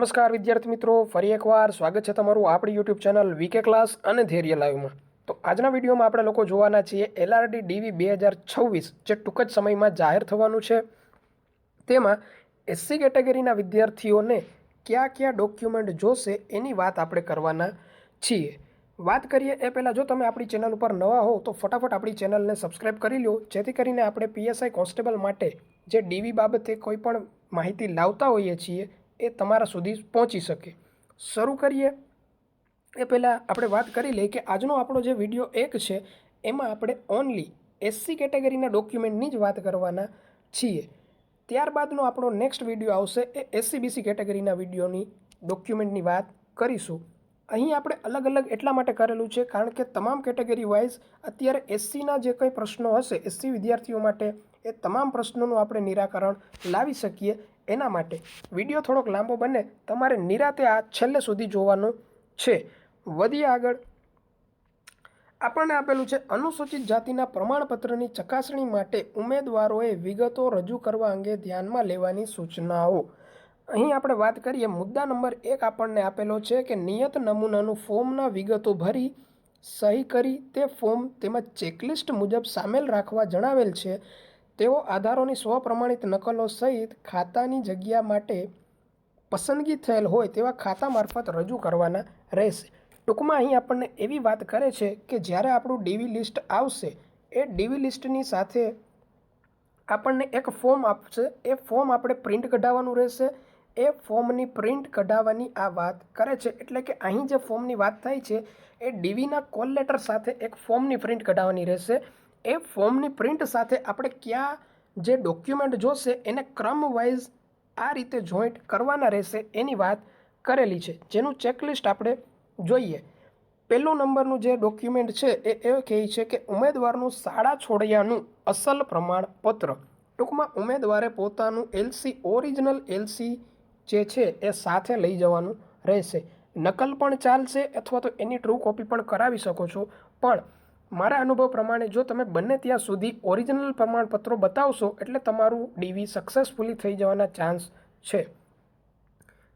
નમસ્કાર વિદ્યાર્થી મિત્રો, ફરી એકવાર સ્વાગત છે તમારું આપણી યુટ્યુબ ચેનલ વીકે ક્લાસ અને ધૈર્ય લાઈવમાં। તો આજના વિડીયોમાં આપણે લોકો જોવાના છીએ LRD DV 2026 જે ટૂંક જ સમયમાં જાહેર થવાનું છે। તેમાં SC કેટેગરીના વિદ્યાર્થીઓને કયા કયા ડોક્યુમેન્ટ જોશે એની વાત આપણે કરવાના છીએ। વાત કરીએ એ પહેલાં જો તમે આપણી ચેનલ ઉપર નવા હો તો ફટાફટ આપણી ચેનલને સબસ્ક્રાઈબ કરી લો, જેથી કરીને આપણે PSI કોન્સ્ટેબલ માટે જે DV બાબતે કોઈ પણ માહિતી લાવતા હોઈએ છીએ એ તમારા સુધી પહોંચી શકે। શરૂ કરીએ એ પહેલાં આપણે વાત કરી લઈએ કે આજનો આપણો જે વિડીયો એક છે એમાં આપણે ઓનલી SC કેટેગરીના ડોક્યુમેન્ટની જ વાત કરવાના છીએ। ત્યારબાદનો આપણો નેક્સ્ટ વિડીયો આવશે એ SC BC કેટેગરીના વિડીયોની ડોક્યુમેન્ટની વાત કરીશું। અહીં આપણે અલગ અલગ એટલા માટે કરેલું છે કારણ કે તમામ કેટેગરી વાઇઝ અત્યારે SCના જે કંઈ પ્રશ્નો હશે SC વિદ્યાર્થીઓ માટે એ તમામ પ્રશ્નોનું આપણે નિરાકરણ લાવી શકીએ। એના માટે વિડીયો થોડોક લાંબો બને, તમારે નિરાતે આ છેલ્લે સુધી જોવાનું છે। વધીએ આગળ, આપણને આપેલું છે અનુસૂચિત જાતિના પ્રમાણપત્રની ચકાસણી માટે ઉમેદવારોએ વિગતો રજૂ કરવા અંગે ધ્યાનમાં લેવાની સૂચનાઓ। અહીં આપણે વાત કરીએ મુદ્દા નંબર 1 આપણને આપેલો છે કે નિયત નમૂનાનું ફોર્મના વિગતો ભરી સહી કરી તે ફોર્મ તેમજ ચેકલિસ્ટ મુજબ સામેલ રાખવા જણાવેલ છે। તેઓ આધારોની સ્વપ્રમાણિત નકલો સહિત ખાતાની જગ્યા માટે પસંદગી થયેલ હોય તેવા ખાતા મારફત રજૂ કરવાના રહેશે। ટૂંકમાં અહીં આપણને એવી વાત કરે છે કે જ્યારે આપણું DV લિસ્ટ આવશે એ DV લિસ્ટની સાથે આપણને એક ફોર્મ આપશે, એ ફોર્મ આપણે પ્રિન્ટ કઢાવવાનું રહેશે। એ ફોર્મની પ્રિન્ટ કઢાવવાની આ વાત કરે છે, એટલે કે અહીં જે ફોર્મની વાત થાય છે એ DVના કોલ લેટર સાથે એક ફોર્મની પ્રિન્ટ કઢાવવાની રહેશે। એ ફોર્મની પ્રિન્ટ સાથે આપણે કયા જે ડોક્યુમેન્ટ જોશે એને ક્રમ વાઇઝ આ રીતે જોઈન્ટ કરવાના રહેશે એની વાત કરેલી છે, જેનું ચેકલિસ્ટ આપણે જોઈએ। પહેલો નંબરનું જે ડોક્યુમેન્ટ છે એ કહે છે કે ઉમેદવારનું શાળા છોડ્યાનું અસલ પ્રમાણપત્ર। ટૂંકમાં ઉમેદવારે પોતાનું LC ઓરિજિનલ LC જે છે એ સાથે લઈ જવાનું રહેશે। નકલ પણ ચાલશે અથવા તો એની ટ્રુ કોપી પણ કરાવી શકો છો, પણ મારા અનુભવ પ્રમાણે જો તમે બંને ત્યાં સુધી ઓરિજિનલ પ્રમાણપત્રો બતાવશો એટલે તમારું DV સક્સેસફુલી થઈ જવાના ચાન્સ છે।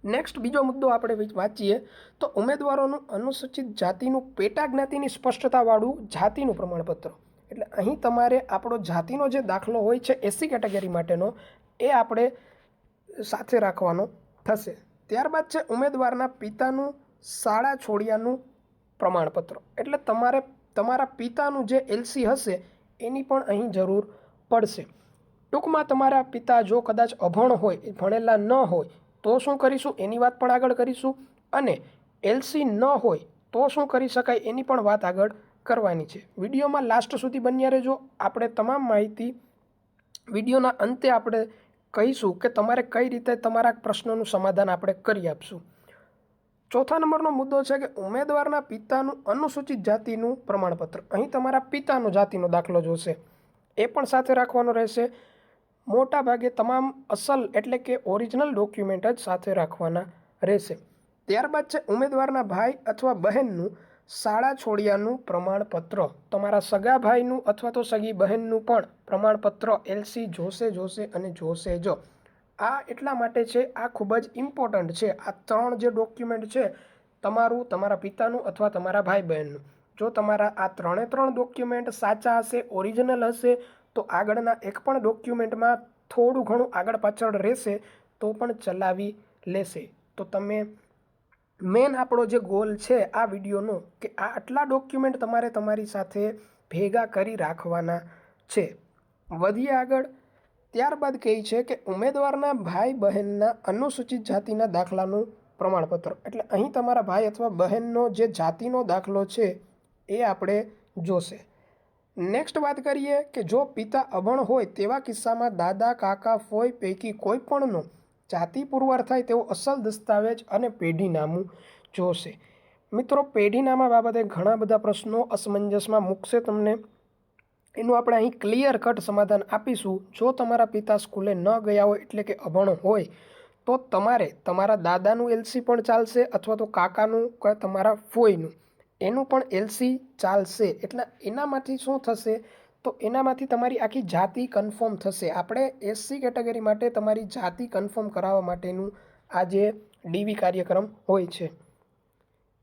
નેક્સ્ટ બીજો મુદ્દો આપણે વાંચીએ તો ઉમેદવારોનું અનુસૂચિત જાતિનું પેટા જ્ઞાતિની સ્પષ્ટતાવાળું જાતિનું પ્રમાણપત્ર। એટલે અહીં તમારે આપણો જાતિનો જે દાખલો હોય છે SC કેટેગરી માટેનો એ આપણે સાથે રાખવાનો થશે। ત્યારબાદ છે ઉમેદવારના પિતાનું શાળા છોડ્યાનું પ્રમાણપત્ર। એટલે તમારે તમારા પિતાનું જે LC હશે એની પણ અહીં જરૂર પડશે। ટૂંકમાં તમારા પિતા જો કદાચ અભણ હોય, ભણેલા ન હોય તો શું કરીશું એની વાત પણ આગળ કરીશું, અને LC ન હોય તો શું કરી શકાય એની પણ વાત આગળ કરવાની છે। વિડીયોમાં લાસ્ટ સુધી બન્યા રહેજો, આપણે તમામ માહિતી વિડીયોના અંતે આપણે કહીશું કે તમારે કઈ રીતે તમારા પ્રશ્નોનું સમાધાન આપણે કરી આપશું। ચોથા નંબરનો મુદ્દો છે કે ઉમેદવારના પિતાનું અનુસૂચિત જાતિનું પ્રમાણપત્ર। અહીં તમારા પિતાનો જાતિનો દાખલો જોશે, એ પણ સાથે રાખવાનો રહેશે। મોટા ભાગે તમામ અસલ એટલે કે ઓરિજિનલ ડોક્યુમેન્ટ જ સાથે રાખવાના રહેશે। ત્યારબાદ છે ઉમેદવારના ભાઈ અથવા બહેનનું શાળા છોડ્યાનું પ્રમાણપત્ર। તમારા સગા ભાઈનું અથવા તો સગી બહેનનું પણ પ્રમાણપત્ર LC જોશે અને જોશે જ। આ એટલા માટે છે, આ ખૂબ જ ઇમ્પોર્ટન્ટ છે। આ ત્રણ જે ડોક્યુમેન્ટ છે તમારું, તમારા પિતાનું અથવા તમારા ભાઈ બહેનનું, જો તમારા આ ત્રણે ત્રણ ડોક્યુમેન્ટ સાચા હશે, ઓરિજિનલ હશે તો આગળના એક પણ ડોક્યુમેન્ટમાં થોડું ઘણું આગળ પાછળ રહેશે તો પણ ચલાવી લેશે। તો તમે મેન આપણો જે ગોલ છે આ વિડીયોનો કે આ આટલા ડોક્યુમેન્ટ તમારે તમારી સાથે ભેગા કરી રાખવાના છે। વધીએ આગળ, ત્યારબાદ કહે છે કે ઉમેદવારના ભાઈ બહેનના અનુસૂચિત જાતિના દાખલાનું પ્રમાણપત્ર। એટલે અહીં તમારા ભાઈ અથવા બહેનનો જે જાતિનો દાખલો છે એ આપણે જોશે। નેક્સ્ટ વાત કરીએ કે જો પિતા અભણ હોય તેવા કિસ્સામાં દાદા, કાકા, ફોઈ પૈકી કોઈ પણનો જાતિ પુરવાર થાય તેવો અસલ દસ્તાવેજ અને પેઢીનામું જોશે। મિત્રો, પેઢીનામા બાબતે ઘણા બધા પ્રશ્નો અસમંજસમાં મૂકશે તમને, એનું આપણે અહીં ક્લિયર કટ સમાધાન આપીશું। જો તમારા પિતા સ્કૂલે ન ગયા હોય એટલે કે અભણ હોય તો તમારે તમારા દાદાનું LC પણ ચાલશે અથવા તો કાકાનું કે તમારા ફોઈનું એનું પણ LC ચાલશે। એટલે એનામાંથી શું થશે તો એનામાંથી તમારી આખી જાતિ કન્ફર્મ થશે। આપણે SC કેટેગરી માટે તમારી જાતિ કન્ફર્મ કરાવવા માટેનું આ જે ડીવી કાર્યક્રમ હોય છે.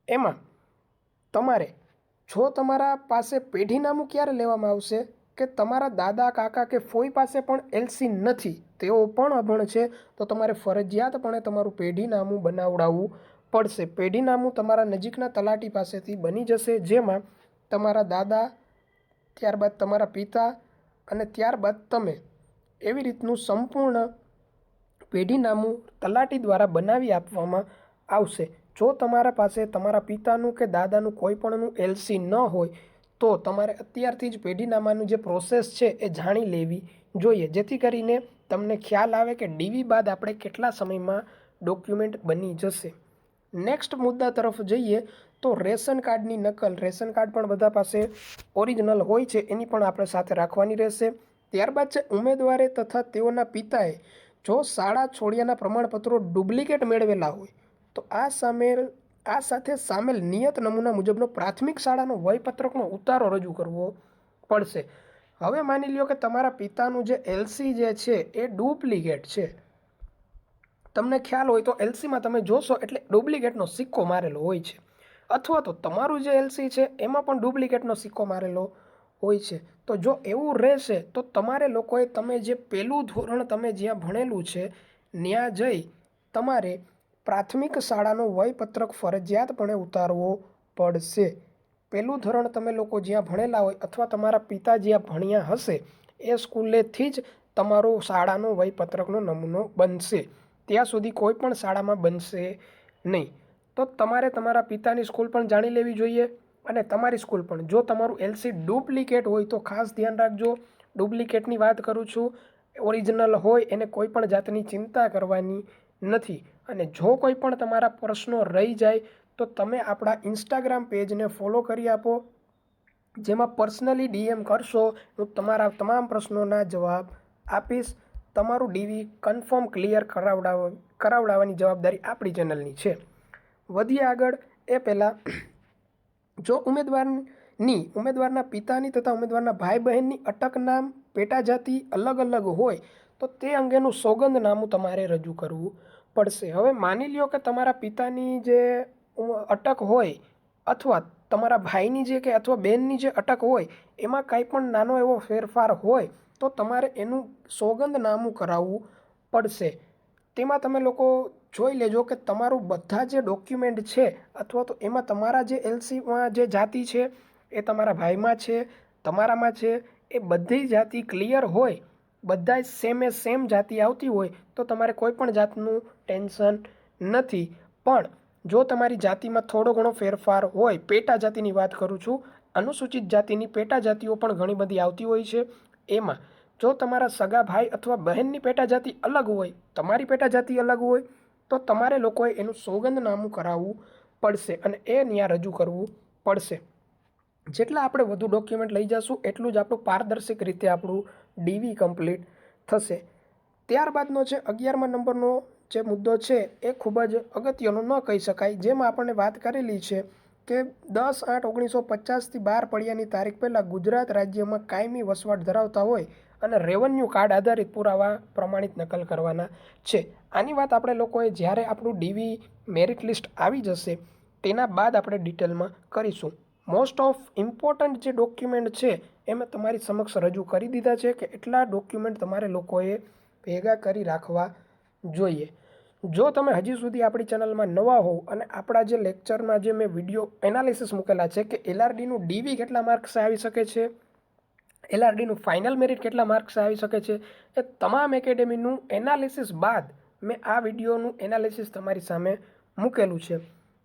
એમાં તમારે જો તમારા પાસે પેઢીનામું ક્યારે લેવામાં આવશે કે તમારા દાદા કાકા કે ફોઈ પાસે પણ એલસી નથી, તેઓ પણ અભણ છે, તો તમારે ફરજિયાતપણે તમારું પેઢીનામું બનાવડાવવું પડશે. પેઢીનામું તમારા નજીકના તલાટી પાસેથી બની જશે, જેમાં તમારા દાદા, ત્યારબાદ તમારા પિતા અને ત્યારબાદ તમે, એવી રીતનું સંપૂર્ણ પેઢીનામું તલાટી દ્વારા બનાવી આપવામાં આવશે. જો તમારા પાસે તમારા પિતાનું કે દાદાનું કોઈ પણનું એલસી ન હોય તો તમારે અત્યારથી જ પેઢીનામાનું જે પ્રોસેસ છે એ જાણી લેવી જોઈએ, જેથી કરીને તમને ખ્યાલ આવે કે ડીવી બાદ આપણે કેટલા સમયમાં ડોક્યુમેન્ટ બની જશે. નેક્સ્ટ મુદ્દા તરફ જઈએ તો રેશન કાર્ડની નકલ. રેશન કાર્ડ પણ બધા પાસે ઓરિજિનલ હોય છે, એની પણ આપણે સાથે રાખવાની રહેશે. ત્યારબાદ છે ઉમેદવારે તથા તેઓના પિતાએ જો શાળા છોડ્યાના પ્રમાણપત્રો ડુપ્લિકેટ મેળવેલા હોય તો આ સાથે સામેલ નિયત નમૂના મુજબનો પ્રાથમિક શાળાનો વયપત્રકનો ઉતારો રજૂ કરવો પડશે. હવે માની લ્યો કે તમારા પિતાનું જે એલસી જે છે એ ડુપ્લિકેટ છે. તમને ખ્યાલ હોય તો એલસીમાં તમે જોશો એટલે ડુપ્લિકેટનો સિક્કો મારેલો હોય છે, અથવા તો તમારું જે એલસી છે એમાં પણ ડુપ્લિકેટનો સિક્કો મારેલો હોય છે. તો જો એવું રહેશે તો તમારે લોકોએ તમે જે પહેલું ધોરણ તમે જ્યાં ભણેલું છે ત્યાં જઈ તમારે પ્રાથમિક શાળાનો વયપત્રક ફરજિયાતપણે ઉતારવો પડશે. પહેલું ધોરણ તમે લોકો જ્યાં ભણેલા હોય અથવા તમારા પિતા જ્યાં ભણ્યા હશે એ સ્કૂલેથી જ તમારો શાળાનો વયપત્રકનો નમૂનો બનશે. ત્યાં સુધી કોઈ પણ શાળામાં બનશે નહીં. તો તમારે તમારા પિતાની સ્કૂલ પણ જાણી લેવી જોઈએ અને તમારી સ્કૂલ પણ. જો તમારું એલસી ડુપ્લિકેટ હોય તો ખાસ ધ્યાન રાખજો. ડુપ્લિકેટની વાત કરું છું, ઓરિજિનલ હોય એને કોઈ પણ જાતની ચિંતા કરવાની નથી. અને જો કોઈ પણ તમારા પ્રશ્નો રહી જાય તો તમે આપણા ઇન્સ્ટાગ્રામ પેજને ફોલો કરી આપો, જેમાં પર્સનલી ડીએમ કરશો, હું તમારા તમામ પ્રશ્નોના જવાબ આપીશ. તમારું ડીવી કન્ફર્મ ક્લિયર કરાવડાવવાની જવાબદારી આપણી ચેનલની છે. વધીએ આગળ એ પહેલાં, જો ઉમેદવારના પિતાની તથા ઉમેદવારના ભાઈ બહેનની અટક નામ, પેટા જાતિ અલગ અલગ હોય તો તે અંગેનું સોગંદનામું તમારે રજૂ કરવું પડશે. હવે માની લ્યો કે તમારા પિતાની જે અટક હોય અથવા તમારા ભાઈની જે કે અથવા બહેનની જે અટક હોય એમાં કાંઈ પણ નાનો એવો ફેરફાર હોય તો તમારે એનું સોગંદનામું કરાવવું પડશે. તેમાં તમે લોકો જોઈ લેજો કે તમારું બધા જે ડોક્યુમેન્ટ છે અથવા તો એમાં તમારા જે એલસીમાં જે જાતિ છે એ તમારા ભાઈમાં છે, તમારામાં છે, એ બધી જાતિ ક્લિયર હોય, બધા સેમ જાતિ આવતી હોય તો તમારે કોઈ પણ જાતનું ટેન્શન નથી. પણ જો તમારી જાતિમાં થોડો ઘણો ફેરફાર હોય, પેટા જાતિની વાત કરું છું, અનુસૂચિત જાતિની પેટા જાતિઓ પણ ઘણી બધી આવતી હોય છે, એમાં જો તમારા સગા ભાઈ અથવા બહેનની પેટા જાતિ અલગ હોય, તમારી પેટા જાતિ અલગ હોય તો તમારે લોકોએ એનું સોગંદનામું કરાવવું પડશે અને એ ત્યાં રજૂ કરવું પડશે. જેટલા આપણે વધુ ડોક્યુમેન્ટ લઈ જશું એટલું જ આપણું પારદર્શક રીતે આપણું ડીવી કમ્પ્લીટ થશે. ત્યારબાદનો છે 11મા નંબરનો જે મુદ્દો છે એ ખૂબ જ અગત્યનો ન કહી શકાય, જેમાં આપણને વાત કરેલી છે કે 10/8/1950થી 12 પડ્યાની તારીખ પહેલાં ગુજરાત રાજ્યમાં કાયમી વસવાટ ધરાવતા હોય અને રેવન્યુ કાર્ડ આધારિત પુરાવા પ્રમાણિત નકલ કરવાના છે. આની વાત આપણે લોકોએ જ્યારે આપણું ડીવી મેરિટ લિસ્ટ આવી જશે તેના બાદ આપણે ડિટેલમાં કરીશું. મોસ્ટ ઓફ ઇમ્પોર્ટન્ટ જે ડોક્યુમેન્ટ છે એ મેં તમારી સમક્ષ રજૂ કરી દીધા છે કે એટલા ડોક્યુમેન્ટ તમારે લોકોએ ભેગા કરી રાખવા જોઈએ. જો તમે હજી સુધી આપણી ચેનલમાં નવા હોવ અને આપણા જે લેક્ચરમાં જે મેં વિડીયો એનાલિસિસ મૂકેલા છે કે એલઆરડીનું ડીવી કેટલા માર્ક્સ આવી શકે છે, એલઆરડીનું ફાઇનલ મેરિટ કેટલા માર્ક્સ આવી શકે છે, એ તમામ એકેડેમીનું એનાલિસિસ બાદ મેં આ વિડીયોનું એનાલિસિસ તમારી સામે મૂકેલું છે.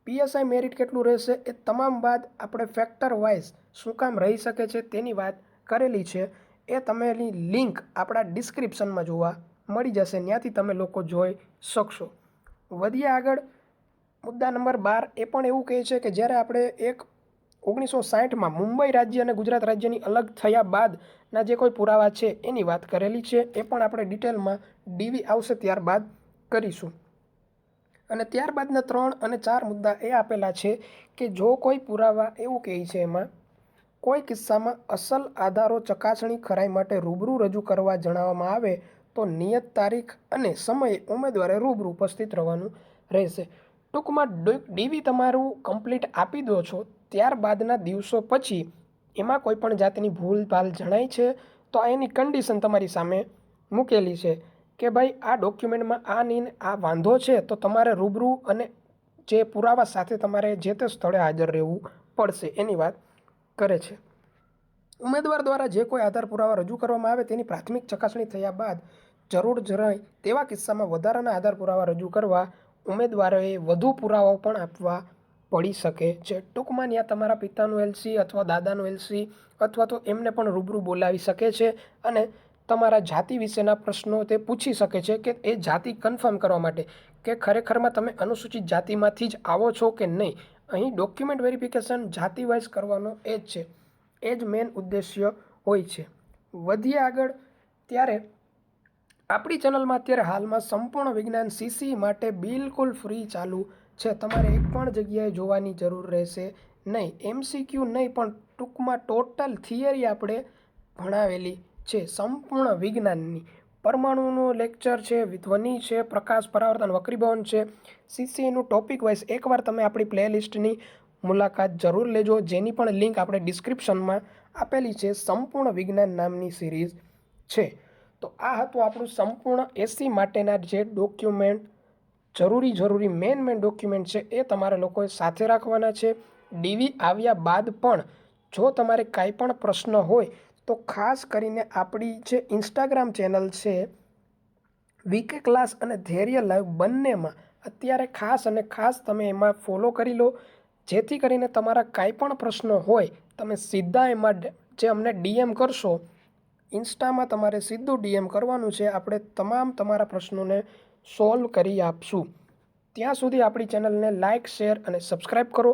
પીએસઆઈ મેરિટ કેટલું રહેશે એ તમામ બાદ આપણે ફેક્ટર વાઇઝ શું કામ રહી શકે છે તેની વાત કરેલી છે. એ તમેની લિંક આપણા ડિસ્ક્રિપ્શનમાં જોવા મળી જશે, ત્યાંથી તમે લોકો જોઈ શકશો. વધીએ આગળ, મુદ્દા નંબર 12 એ પણ એવું કહે છે કે જ્યારે આપણે 1960માં મુંબઈ રાજ્ય અને ગુજરાત રાજ્યની અલગ થયા બાદના જે કોઈ પુરાવા છે એની વાત કરેલી છે, એ પણ આપણે ડિટેલમાં ડીવી આવશે ત્યારબાદ કરીશું. અને ત્યારબાદના 3 અને 4 મુદ્દા એ આપેલા છે કે જો કોઈ પુરાવા એવું કહે છે એમાં કોઈ કિસ્સામાં અસલ આધારો ચકાસણી ખરાઈ માટે રૂબરૂ રજૂ કરવા જણાવવામાં આવે તો નિયત તારીખ અને સમયે ઉમેદવારે રૂબરૂ ઉપસ્થિત રહેવાનું રહેશે. ટૂંકમાં ડીવી તમારું કમ્પ્લીટ આપી દો છો ત્યારબાદના દિવસો પછી એમાં કોઈ પણ જાતની ભૂલભાલ જણાય છે તો એની કન્ડિશન તમારી સામે મૂકેલી છે કે ભાઈ આ ડોક્યુમેન્ટમાં આ વાંધો છે તો તમારે રૂબરૂ અને જે પુરાવા સાથે તમારે જે તે સ્થળે હાજર રહેવું પડશે એની વાત કરે છે. ઉમેદવાર દ્વારા જે કોઈ આધાર પુરાવા રજૂ કરવામાં આવે તેની પ્રાથમિક ચકાસણી થયા બાદ જરૂર જણાય તેવા કિસ્સામાં વધારાના આધાર પુરાવા રજૂ કરવા ઉમેદવારોએ વધુ પુરાવાઓ પણ આપવા પડી શકે છે. ટૂંકમાં ત્યાં તમારા પિતાનું એલસી અથવા દાદાનું એલસી અથવા તો એમને પણ રૂબરૂ બોલાવી શકે છે અને તમારા જાતિ વિશેના પ્રશ્નો તે પૂછી શકે છે કે એ જાતિ કન્ફર્મ કરવા માટે કે ખરેખરમાં તમે અનુસૂચિત જાતિમાંથી જ આવો છો કે નહીં. અહીં ડોક્યુમેન્ટ વેરિફિકેશન જાતિ વાઇઝ કરવાનો એ જ છે, એ જ મેઇન ઉદ્દેશ્ય હોય છે. વધીએ આગળ ત્યારે આપણી ચેનલમાં અત્યારે હાલમાં સંપૂર્ણ વિજ્ઞાન સીસી માટે બિલકુલ ફ્રી ચાલુ છે. તમારે એક પણ જગ્યાએ જોવાની જરૂર રહેશે નહીં. MCQ નહીં પણ ટૂંકમાં ટોટલ થિયરી આપણે ભણાવેલી છે સંપૂર્ણ વિજ્ઞાનની. પરમાણુનો લેક્ચર છે, ધ્વનિ છે, પ્રકાશ, પરાવર્તન, વક્રીભવન છે. સીસીનું ટોપિક વાઇઝ એકવાર તમે આપણી પ્લેલિસ્ટની મુલાકાત જરૂર લેજો, જેની પણ લિંક આપણે ડિસ્ક્રિપ્શનમાં આપેલી છે. સંપૂર્ણ વિજ્ઞાન નામની સિરીઝ છે. તો આ હતું આપણું સંપૂર્ણ એસી માટેના જે ડોક્યુમેન્ટ જરૂરી મેન ડોક્યુમેન્ટ છે એ તમારે લોકોએ સાથે રાખવાના છે. ડીવી આવ્યા બાદ પણ જો તમારે કાંઈ પણ પ્રશ્ન હોય તો ખાસ કરીને આપણી જે ઇન્સ્ટાગ્રામ ચેનલ છે વીકે ક્લાસ અને ધૈર્ય લાઈવ બંનેમાં અત્યારે ખાસ તમે એમાં ફોલો કરી લો, જેથી કરીને તમારા કાંઈ પણ પ્રશ્નો હોય તમે સીધા એમાં જે અમને ડીએમ કરશો, ઇન્સ્ટામાં તમારે સીધું ડીએમ કરવાનું છે. આપણે તમારા પ્રશ્નોને સોલ્વ કરી આપશું. ત્યાં સુધી આપણી ચેનલને લાઇક, શેર અને સબસ્ક્રાઈબ કરો.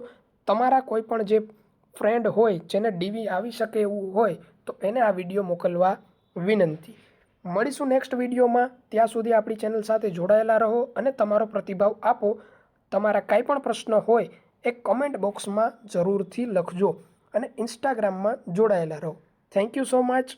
તમારા કોઈ પણ જે ફ્રેન્ડ હોય જેને ડીવી આવી શકે એવું હોય તો એને આ વિડીયો મોકલવા વિનંતી. મળીશું નેક્સ્ટ વિડીયોમાં. ત્યાં સુધી આપણી ચેનલ સાથે જોડાયેલા રહો અને તમારો પ્રતિભાવ આપો. તમારા કાંઈ પણ પ્રશ્ન હોય એ કમેન્ટ બોક્સમાં જરૂરથી લખજો અને ઇન્સ્ટાગ્રામમાં જોડાયેલા રહો. Thank you so much.